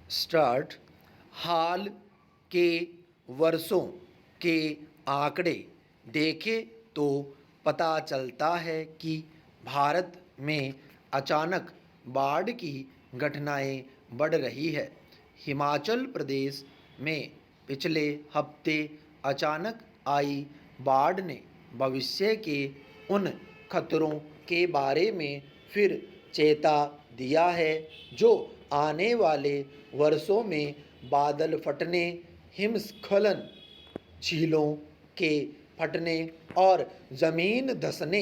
Start. हाल के वर्षों के आंकड़े देखें तो पता चलता है कि भारत में अचानक बाढ़ की घटनाएं बढ़ रही है। हिमाचल प्रदेश में पिछले हफ्ते अचानक आई बाढ़ ने भविष्य के उन खतरों के बारे में फिर चेता दिया है जो आने वाले वर्षों में बादल फटने, हिमस्खलन, झीलों के फटने और ज़मीन धंसने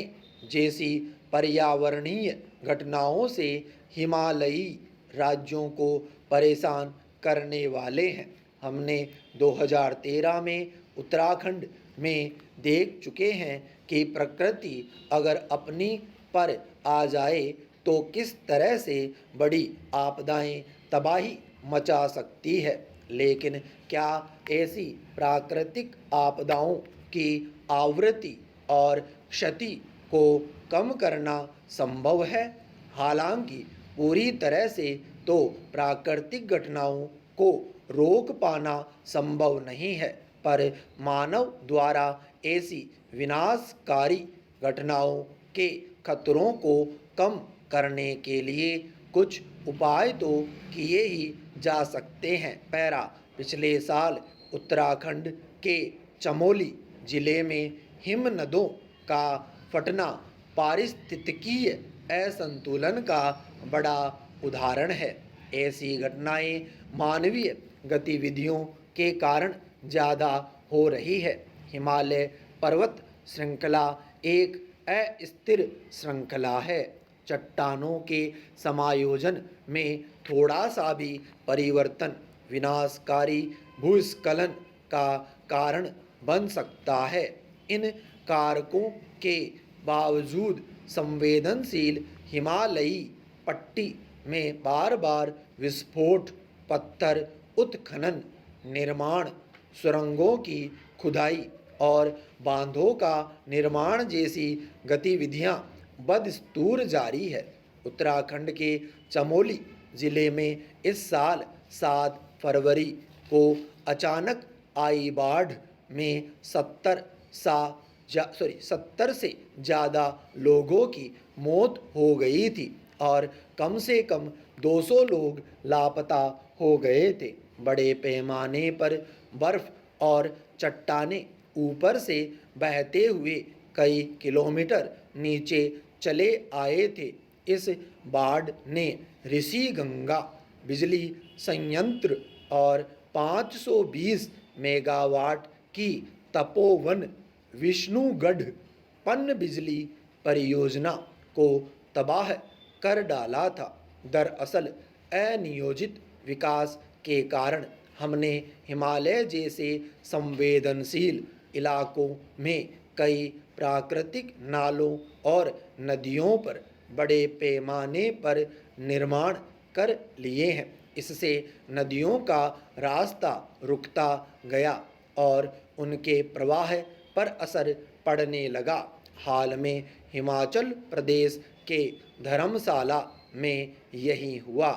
जैसी पर्यावरणीय घटनाओं से हिमालयी राज्यों को परेशान करने वाले हैं। हमने 2013 में उत्तराखंड में देख चुके हैं कि प्रकृति अगर अपनी पर आ जाए तो किस तरह से बड़ी आपदाएं तबाही मचा सकती है। लेकिन क्या ऐसी प्राकृतिक आपदाओं की आवृत्ति और क्षति को कम करना संभव है? हालांकि पूरी तरह से तो प्राकृतिक घटनाओं को रोक पाना संभव नहीं है, पर मानव द्वारा ऐसी विनाशकारी घटनाओं के खतरों को कम करने के लिए कुछ उपाय तो किए ही जा सकते हैं। पैरा। पिछले साल उत्तराखंड के चमोली जिले में हिमनदों का फटना पारिस्थितिकीय असंतुलन का बड़ा उदाहरण है। ऐसी घटनाएं मानवीय गतिविधियों के कारण ज़्यादा हो रही है। हिमालय पर्वत श्रृंखला एक अस्थिर श्रृंखला है। चट्टानों के समायोजन में थोड़ा सा भी परिवर्तन विनाशकारी भूस्खलन का कारण बन सकता है। इन कारकों के बावजूद संवेदनशील हिमालयी पट्टी में बार बार विस्फोट, पत्थर उत्खनन, निर्माण, सुरंगों की खुदाई और बांधों का निर्माण जैसी गतिविधियां बदस्तूर जारी है। उत्तराखंड के चमोली जिले में इस साल 7 फरवरी को अचानक आई बाढ़ में 70 से ज़्यादा लोगों की मौत हो गई थी और कम से कम 200 लोग लापता हो गए थे। बड़े पैमाने पर बर्फ और चट्टानें ऊपर से बहते हुए कई किलोमीटर नीचे चले आए थे। इस बाढ़ ने ऋषि गंगा बिजली संयंत्र और 520 मेगावाट की तपोवन विष्णुगढ़ पनबिजली परियोजना को तबाह कर डाला था। दरअसल अनियोजित विकास के कारण हमने हिमालय जैसे संवेदनशील इलाकों में कई प्राकृतिक नालों और नदियों पर बड़े पैमाने पर निर्माण कर लिए हैं। इससे नदियों का रास्ता रुकता गया और उनके प्रवाह पर असर पड़ने लगा। हाल में हिमाचल प्रदेश के धर्मशाला में यही हुआ।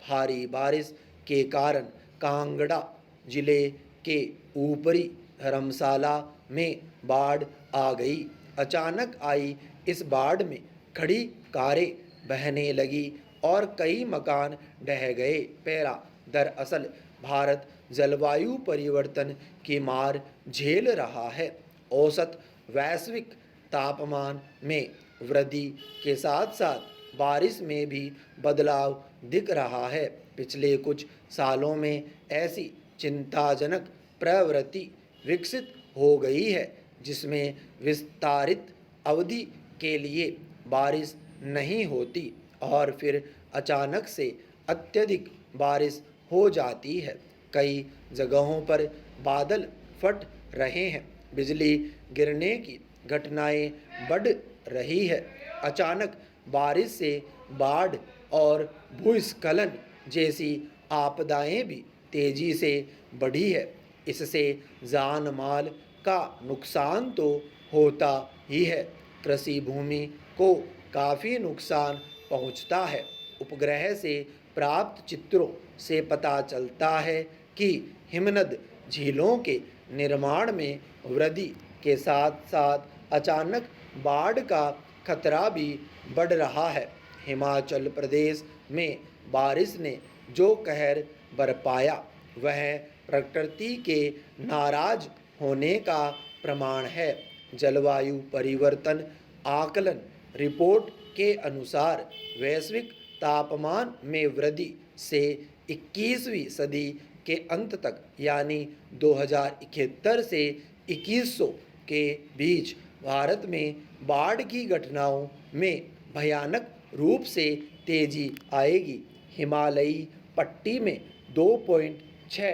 भारी बारिश के कारण कांगड़ा जिले के ऊपरी धर्मशाला में बाढ़ आ गई। अचानक आई इस बाढ़ में खड़ी कारें बहने लगी और कई मकान ढह गए। पैरा। दरअसल भारत जलवायु परिवर्तन की मार झेल रहा है। औसत वैश्विक तापमान में वृद्धि के साथ साथ बारिश में भी बदलाव दिख रहा है। पिछले कुछ सालों में ऐसी चिंताजनक प्रवृत्ति विकसित हो गई है जिसमें विस्तारित अवधि के लिए बारिश नहीं होती और फिर अचानक से अत्यधिक बारिश हो जाती है। कई जगहों पर बादल फट रहे हैं, बिजली गिरने की घटनाएं बढ़ रही है। अचानक बारिश से बाढ़ और भूस्खलन जैसी आपदाएं भी तेजी से बढ़ी है। इससे जान माल का नुकसान तो होता ही है, कृषि भूमि को काफ़ी नुकसान पहुंचता है। उपग्रह से प्राप्त चित्रों से पता चलता है कि हिमनद झीलों के निर्माण में वृद्धि के साथ साथ अचानक बाढ़ का खतरा भी बढ़ रहा है। हिमाचल प्रदेश में बारिश ने जो कहर बरपाया वह प्रकृति के नाराज होने का प्रमाण है। जलवायु परिवर्तन आकलन रिपोर्ट के अनुसार वैश्विक तापमान में वृद्धि से 21वीं सदी के अंत तक यानी 2071 से 2100 के बीच भारत में बाढ़ की घटनाओं में भयानक रूप से तेजी आएगी। हिमालयी पट्टी में 2.6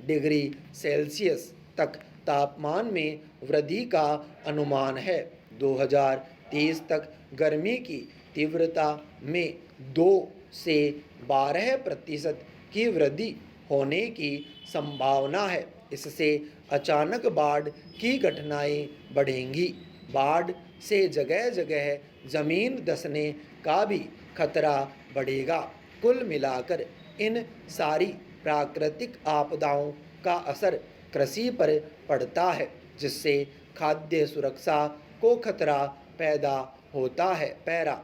डिग्री सेल्सियस तक तापमान में वृद्धि का अनुमान है। 2030 तक गर्मी की तीव्रता में 2 से 12% की वृद्धि होने की संभावना है। इससे अचानक बाढ़ की घटनाएं बढ़ेंगी। बाढ़ से जगह जगह जमीन धंसने का भी खतरा बढ़ेगा। कुल मिलाकर इन सारी प्राकृतिक आपदाओं का असर कृषि पर पड़ता है, जिससे खाद्य सुरक्षा को खतरा पैदा होता है। पैरा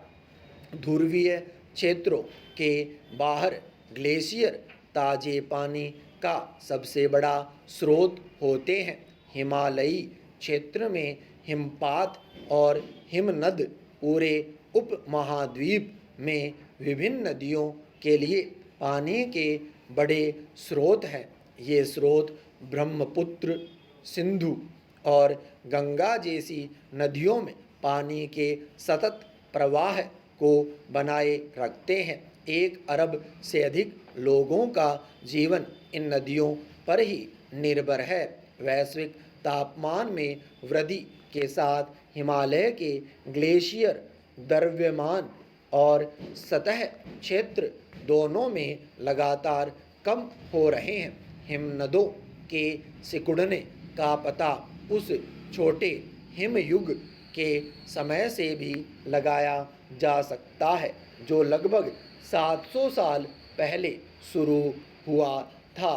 ध्रुवीय क्षेत्रों के बाहर ग्लेशियर ताजे पानी का सबसे बड़ा स्रोत होते हैं। हिमालयी क्षेत्र में हिमपात और हिमनद पूरे उपमहाद्वीप में विभिन्न नदियों के लिए पानी के बड़े स्रोत हैं। ये स्रोत ब्रह्मपुत्र, सिंधु और गंगा जैसी नदियों में पानी के सतत प्रवाह को बनाए रखते हैं। 1 अरब से अधिक लोगों का जीवन इन नदियों पर ही निर्भर है। वैश्विक तापमान में वृद्धि के साथ हिमालय के ग्लेशियर द्रव्यमान और सतह क्षेत्र दोनों में लगातार कम हो रहे हैं। हिमनदों के सिकुड़ने का पता उस छोटे हिमयुग के समय से भी लगाया जा सकता है जो लगभग 700 साल पहले शुरू हुआ था।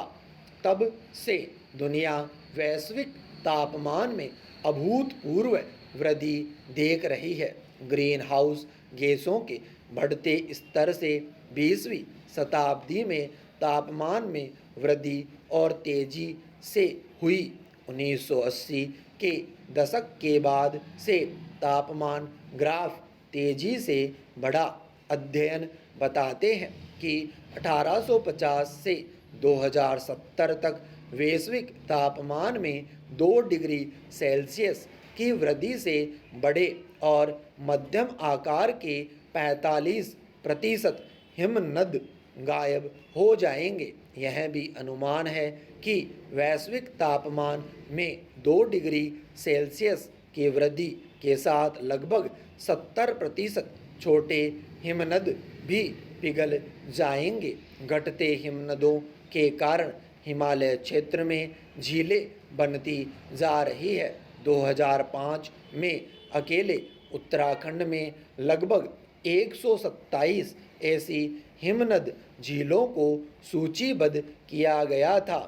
तब से दुनिया वैश्विक तापमान में अभूतपूर्व वृद्धि देख रही है। ग्रीन हाउस गैसों के बढ़ते स्तर से 20वीं शताब्दी में तापमान में वृद्धि और तेजी से हुई। 1980 के दशक के बाद से तापमान ग्राफ तेजी से बढ़ा। अध्ययन बताते हैं कि 1850 से 2070 तक वैश्विक तापमान में 2 डिग्री सेल्सियस की वृद्धि से बड़े और मध्यम आकार के 45% हिमनद गायब हो जाएंगे। यह भी अनुमान है कि वैश्विक तापमान में 2 डिग्री सेल्सियस की वृद्धि के साथ लगभग 70% छोटे हिमनद भी पिघल जाएंगे। घटते हिमनदों के कारण हिमालय क्षेत्र में झीलें बनती जा रही है। 2005 में अकेले उत्तराखंड में लगभग 127 ऐसी हिमनद झीलों को सूचीबद्ध किया गया था।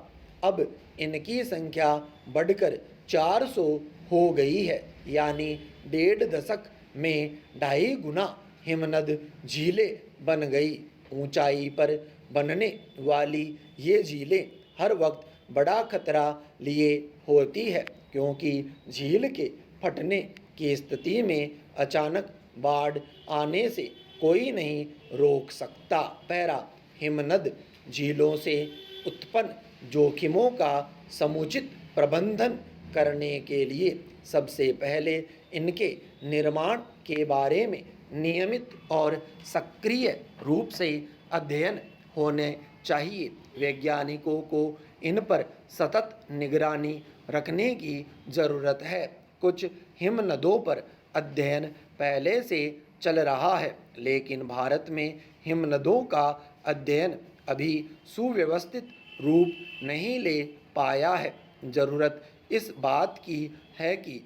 अब इनकी संख्या बढ़कर 400 हो गई है, यानी 1.5 दशक में 2.5 गुना हिमनद झीलें बन गई। ऊंचाई पर बनने वाली ये झीलें हर वक्त बड़ा खतरा लिए होती है, क्योंकि झील के फटने की स्थिति में अचानक बाढ़ आने से कोई नहीं रोक सकता। पैरा हिमनद झीलों से उत्पन्न जोखिमों का समुचित प्रबंधन करने के लिए सबसे पहले इनके निर्माण के बारे में नियमित और सक्रिय रूप से अध्ययन होने चाहिए। वैज्ञानिकों को इन पर सतत निगरानी रखने की ज़रूरत है। कुछ हिमनदों पर अध्ययन पहले से चल रहा है, लेकिन भारत में हिमनदों का अध्ययन अभी सुव्यवस्थित रूप नहीं ले पाया है। ज़रूरत इस बात की है कि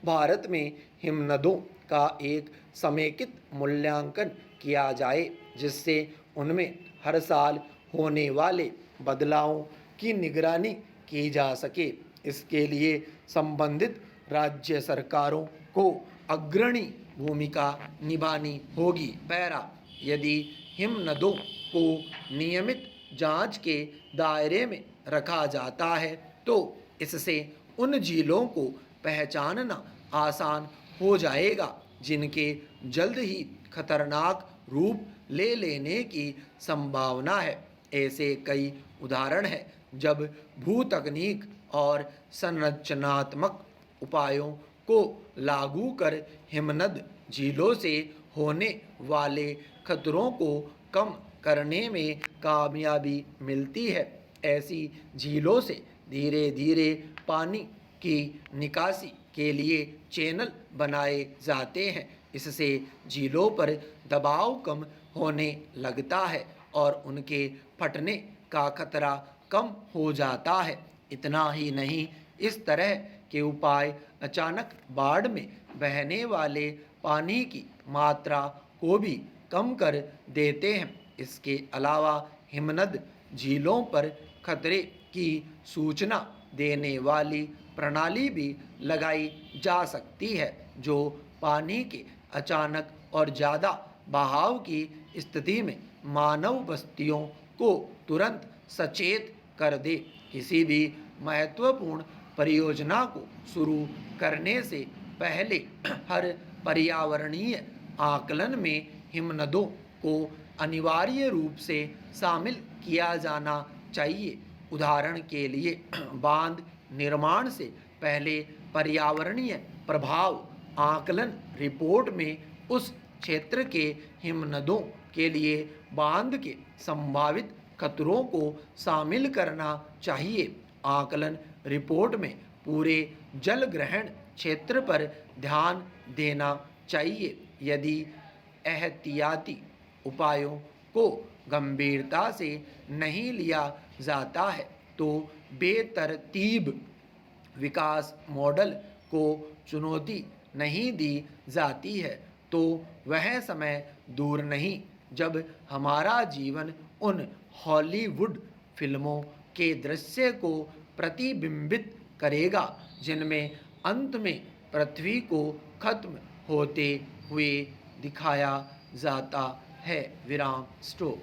भारत में हिमनदों का एक समेकित मूल्यांकन किया जाए, जिससे उनमें हर साल होने वाले बदलावों की निगरानी की जा सके। इसके लिए संबंधित राज्य सरकारों को अग्रणी भूमिका निभानी होगी। पैरा, यदि हिमनदों को नियमित जांच के दायरे में रखा जाता है तो इससे उन झीलों को पहचानना आसान हो जाएगा जिनके जल्द ही खतरनाक रूप ले लेने की संभावना है। ऐसे कई उदाहरण हैं जब भू तकनीक और संरचनात्मक उपायों को लागू कर हिमनद झीलों से होने वाले खतरों को कम करने में कामयाबी मिलती है। ऐसी झीलों से धीरे धीरे पानी की निकासी के लिए चैनल बनाए जाते हैं। इससे झीलों पर दबाव कम होने लगता है और उनके फटने का खतरा कम हो जाता है। इतना ही नहीं, इस तरह के उपाय अचानक बाढ़ में बहने वाले पानी की मात्रा को भी कम कर देते हैं। इसके अलावा हिमनद झीलों पर खतरे की सूचना देने वाली प्रणाली भी लगाई जा सकती है जो पानी के अचानक और ज़्यादा बहाव की स्थिति में मानव बस्तियों को तुरंत सचेत कर दे। किसी भी महत्वपूर्ण परियोजना को शुरू करने से पहले हर पर्यावरणीय आकलन में हिमनदों को अनिवार्य रूप से शामिल किया जाना चाहिए। उदाहरण के लिए बांध निर्माण से पहले पर्यावरणीय प्रभाव आकलन रिपोर्ट में उस क्षेत्र के हिमनदों के लिए बांध के संभावित खतरों को शामिल करना चाहिए। आकलन रिपोर्ट में पूरे जल ग्रहण क्षेत्र पर ध्यान देना चाहिए। यदि एहतियाती उपायों को गंभीरता से नहीं लिया जाता है तो बेतरतीब विकास मॉडल को चुनौती नहीं दी जाती है तो वह समय दूर नहीं जब हमारा जीवन उन हॉलीवुड फिल्मों के दृश्य को प्रतिबिंबित करेगा जिनमें अंत में पृथ्वी को खत्म होते हुए दिखाया जाता है। विराम स्टॉप।